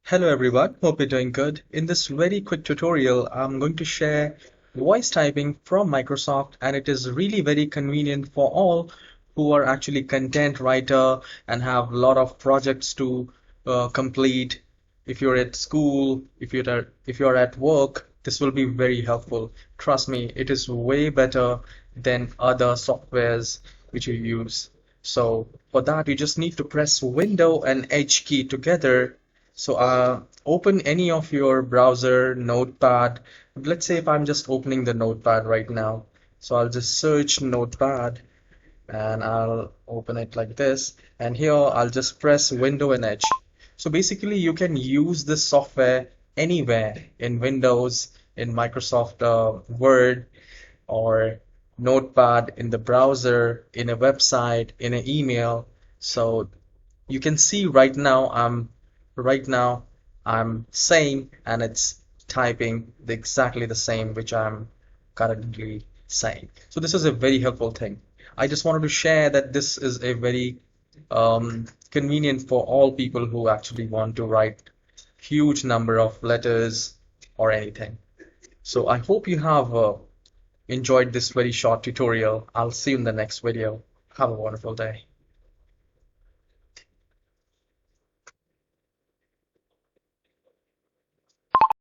Hello everyone, hope you're doing good. In this very quick tutorial, I'm going to share voice typing from Microsoft, and it is really very convenient for all who are actually content writer and have a lot of projects to complete. If you're at school, if you're at work, this will be very helpful. Trust me, it is way better than other softwares which you use. So for that, you just need to press Window and H key together. So open any of your browser, Notepad. Let's say if I'm just opening the Notepad right now. So I'll just search Notepad and I'll open it like this. And here I'll just press Window and H. So basically you can use this software anywhere in Windows, in Microsoft Word, or Notepad, in the browser, in a website, in an email. So you can see right now I'm saying, and it's typing exactly the same which I'm currently saying. So this is a very helpful thing. I just wanted to share that this is a very convenient for all people who actually want to write huge number of letters or anything. So I hope you have enjoyed this very short tutorial. I'll see you in the next video. Have a wonderful day.